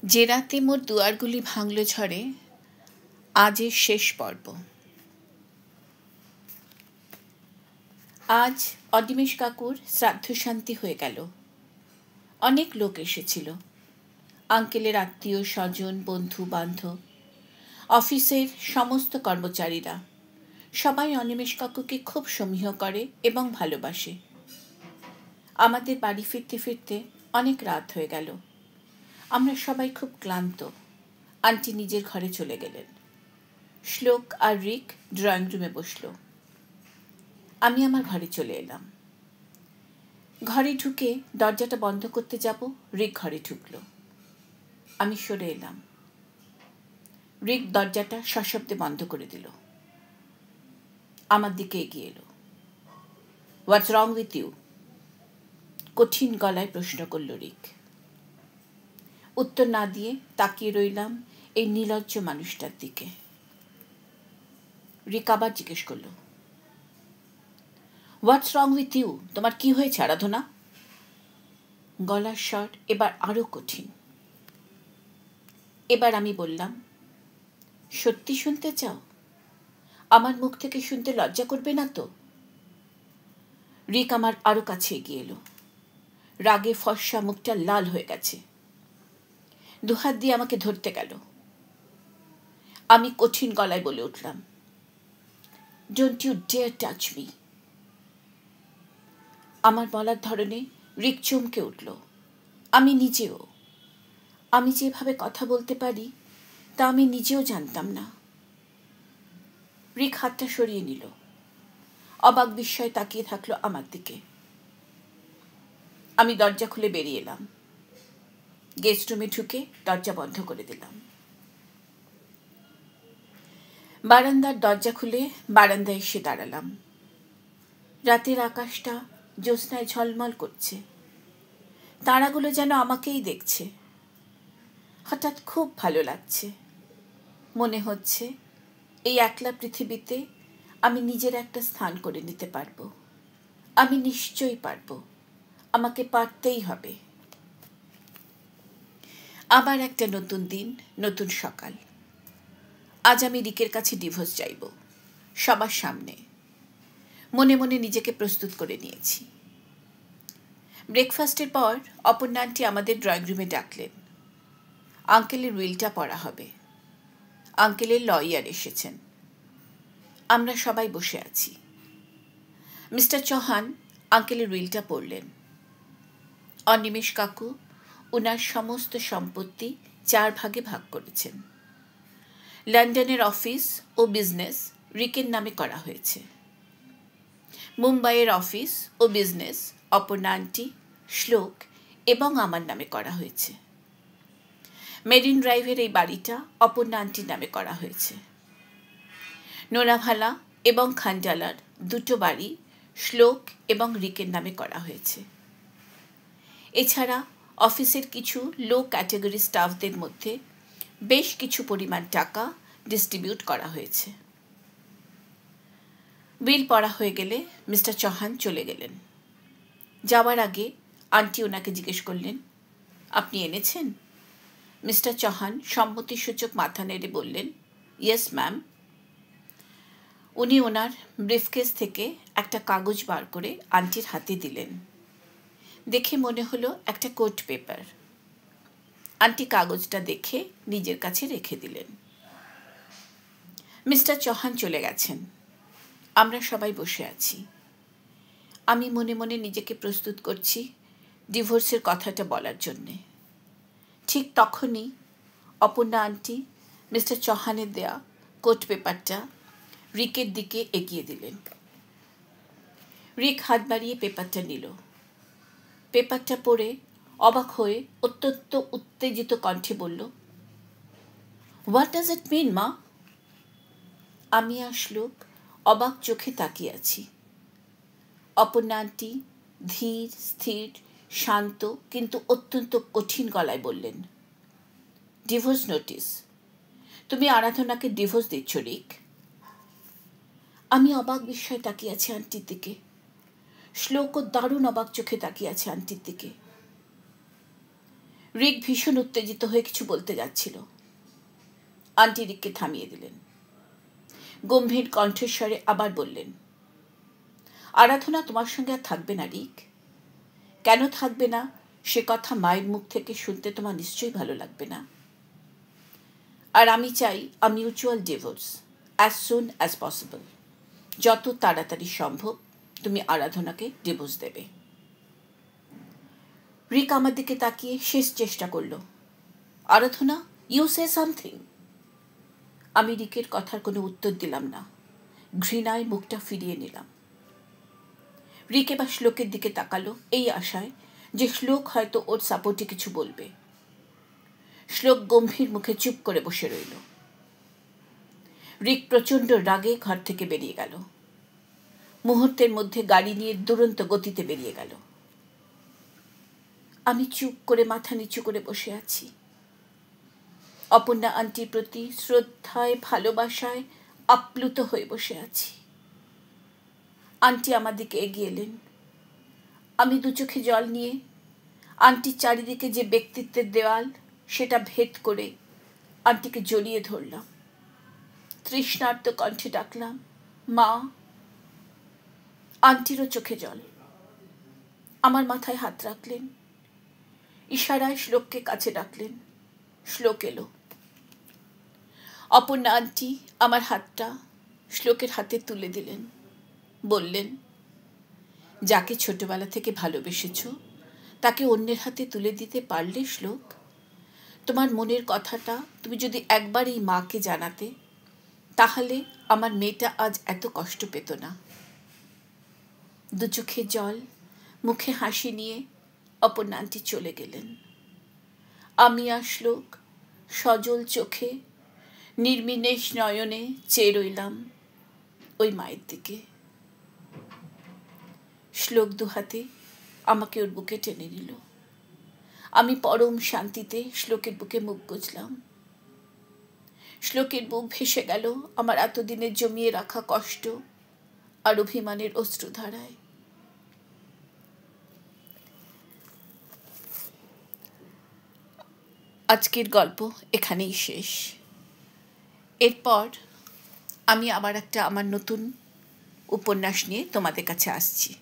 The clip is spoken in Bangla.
যে রাতে মোর দুয়ারগুলি ভাঙল ঝড়ে, আজের শেষ পর্ব। আজ অনিমেষ কাকুর শ্রাদ্ধ শান্তি হয়ে গেল। অনেক লোক এসেছিল, আঙ্কেলের আত্মীয় স্বজন, বন্ধু বান্ধব, অফিসের সমস্ত কর্মচারীরা। সবাই অনিমেষ কাকুকে খুব সমীহ করে এবং ভালোবাসে। আমাদের বাড়ি ফিরতে ফিরতে অনেক রাত হয়ে গেল। আমরা সবাই খুব ক্লান্ত। আন্টি নিজের ঘরে চলে গেলেন। শ্লোক আর রিক ড্রয়িং রুমে বসল। আমি আমার ঘরে চলে এলাম। ঘরে ঢুকে দরজাটা বন্ধ করতে যাব, রিক ঘরে ঢুকল। আমি সরে এলাম। রিক দরজাটা সশব্দে বন্ধ করে দিল। আমার দিকে এগিয়ে এলো। হোয়াটস রং উইথ ইউ? কঠিন গলায় প্রশ্ন করল রিক। উত্তর না দিয়ে তাকিয়ে রইলাম এই নির্লজ্জ মানুষটার দিকে। রিক আবার জিজ্ঞেস করল, হোয়াটস রং উইথ ইউ? তোমার কি হয়েছে আরাধনা? গলার স্বর এবার আরো কঠিন। এবার আমি বললাম, সত্যি শুনতে চাও? আমার মুখ থেকে শুনতে লজ্জা করবে না তো? রিক আমার আরো কাছে এগিয়ে এলো। রাগে ফর্সা মুখটা লাল হয়ে গেছে। দুহাত দিয়ে আমাকে ধরতে গেল। আমি কঠিন গলায় বলে উঠলাম, don't you dare touch me. আমার বলার ধরনে রিক চমকে উঠল। আমি নিজেও। আমি যেভাবে কথা বলতে পারি তা আমি নিজেও জানতাম না। রিক হাতটা সরিয়ে নিল। অবাক বিস্ময়ে তাকিয়ে থাকলো আমার দিকে। আমি দরজা খুলে বেরিয়ে এলাম। গেস্ট রুমে ঢুকে দরজা বন্ধ করে দিলাম। বারান্দার দরজা খুলে বারান্দায় এসে দাঁড়ালাম। রাতের আকাশটা জ্যোৎস্নায় ঝলমল করছে। তারাগুলো যেন আমাকেই দেখছে। হঠাৎ খুব ভালো লাগছে। মনে হচ্ছে এই একলা পৃথিবীতে আমি নিজের একটা স্থান করে নিতে পারবো। আমি নিশ্চয়ই পারবো। আমাকে পারতেই হবে। আবার একটা নতুন দিন, নতুন সকাল। আজ আমি রিকের কাছে ডিভোর্স চাইব, সবার সামনে। মনে মনে নিজেকে প্রস্তুত করে নিয়েছি। ব্রেকফাস্টের পর অপর্ণা আন্টি আমাদের ড্রয়িং রুমে ডাকলেন। আঙ্কেলের উইলটা পড়া হবে। আঙ্কেলের লয়ার এসেছেন। আমরা সবাই বসে আছি। মিস্টার চৌহান আঙ্কেলের উইলটা পড়লেন। অনিমেষ কাকু ওনার সমস্ত সম্পত্তি 4 ভাগে ভাগ করেছেন। লন্ডনের অফিস ও বিজনেস রিকের নামে করা হয়েছে। মুম্বাইয়ের অফিস ও বিজনেস অপর্ণা আন্টি, শ্লোক এবং আমার নামে করা হয়েছে। মেরিন ড্রাইভের এই বাড়িটা অপর্ণা আন্টির নামে করা হয়েছে। নোনাভালা এবং খান্ডালার 2টো বাড়ি শ্লোক এবং রিকের নামে করা হয়েছে। এছাড়া অফিসের কিছু লো ক্যাটাগরি স্টাফদের মধ্যে বেশ কিছু পরিমাণ টাকা ডিস্ট্রিবিউট করা হয়েছে। বিল পড়া হয়ে গেলে মিস্টার চৌহান চলে গেলেন। যাওয়ার আগে আন্টি ওনাকে জিজ্ঞেস করলেন, আপনি এনেছেন? মিস্টার চৌহান সম্মতিসূচক মাথা নেড়ে বললেন, ইয়েস ম্যাম। উনি ওনার ব্রিফকেস থেকে একটা কাগজ বার করে আন্টির হাতে দিলেন। দেখে মনে হলো একটা কোর্ট পেপার। আন্টি কাগজটা দেখে নিজের কাছে রেখে দিলেন। মিস্টার চৌহান চলে গেছেন। আমরা সবাই বসে আছি। আমি মনে মনে নিজেকে প্রস্তুত করছি ডিভোর্সের কথাটা বলার জন্যে। ঠিক তখনই অপর্ণা আন্টি মিস্টার চৌহানের দেয়া কোর্ট পেপারটা রিকের দিকে এগিয়ে দিলেন। রিক হাত বাড়িয়ে পেপারটা নিল। পেপারটা পড়ে অবাক হয়ে অত্যন্ত উত্তেজিত কণ্ঠে বলল, হোয়াট ডাজ ইট মিন মা? আমি আর শ্লোক অবাক চোখে তাকিয়ে আছি। অপর্ণা আন্টি ধীর স্থির শান্ত কিন্তু অত্যন্ত কঠিন গলায় বললেন, ডিভোর্স নোটিস। তুমি আরাধনাকে ডিভোর্স দিচ্ছ রিক। আমি অবাক বিস্ময়ে তাকিয়ে আছি আন্টির দিকে। শ্লোকও দারুণ অবাক চোখে তাকিয়ে আছে আন্টির দিকে। রিক ভীষণ উত্তেজিত হয়ে কিছু বলতে যাচ্ছিল। আন্টি রিককে থামিয়ে দিলেন। গম্ভীর কণ্ঠস্বরে আবার বললেন, আরাধনা তোমার সঙ্গে আর থাকবে না রিক। কেন থাকবে না সে কথা মায়ের মুখ থেকে শুনতে তোমার নিশ্চয়ই ভালো লাগবে না। আর আমি চাই a mutual divorce as soon as possible. যত তাড়াতাড়ি সম্ভব তুমি আরাধনাকে ডিভোর্স দেবে। রিক আমার দিকে তাকিয়ে শেষ চেষ্টা করল। আরাধনা, ইউ সে সামথিং। আমি রিকের কথার কোনো উত্তর দিলাম না। ঘৃণায় মুখটা ফিরিয়ে নিলাম। রিক এবার শ্লোকের দিকে তাকালো এই আশায় যে শ্লোক হয়তো ওর সাপোর্টে কিছু বলবে। শ্লোক গম্ভীর মুখে চুপ করে বসে রইল। রিক প্রচণ্ড রাগে ঘর থেকে বেরিয়ে গেল। মুহূর্তের মধ্যে গাড়ি নিয়ে দুরন্ত গতিতে বেরিয়ে গেল। আমি চুপ করে মাথা নিচু করে বসে আছি। অপর্ণা আন্টির প্রতি শ্রদ্ধায় ভালোবাসায় আপ্লুত হয়ে বসে আছি। আন্টি আমার দিকে এগিয়ে এলেন। আমি দু চোখে জল নিয়ে আন্টির চারিদিকে যে ব্যক্তিত্বের দেওয়াল সেটা ভেদ করে আন্টিকে জড়িয়ে ধরলাম। তৃষ্ণার্ত কণ্ঠে ডাকলাম, মা। আন্টিরও চোখে জল। আমার মাথায় হাত রাখলেন। ইশারায় শ্লোককে কাছে ডাকলেন। শ্লোক এলো। অপর্ণা আন্টি আমার হাতটা শ্লোকের হাতে তুলে দিলেন। বললেন, যাকে ছোটবেলা থেকে ভালোবেসেছ তাকে অন্যের হাতে তুলে দিতে পারলে শ্লোক? তোমার মনের কথাটা তুমি যদি একবার এই মাকে জানাতে, তাহলে আমার মেয়েটা আজ এত কষ্ট পেত না। দু চোখে জল, মুখে হাসি নিয়ে অপর্ণা আন্টি চলে গেলেন। আমি আর শ্লোক সজল চোখে নির্বিনেশ নয়নে চেয়ে রইলাম ওই মায়ের দিকে। শ্লোক দুহাতে আমাকে ওর বুকে টেনে নিল। আমি পরম শান্তিতে শ্লোকের বুকে মুখ গুজলাম। শ্লোকের বুক ভেসে গেল আমার এতদিনের জমিয়ে রাখা কষ্ট আর অভিমানের অশ্রুধারায়। আজকের গল্প এখানেই শেষ। এরপর আমি আবার একটা আমার নতুন উপন্যাস নিয়ে তোমাদের কাছে আসছি।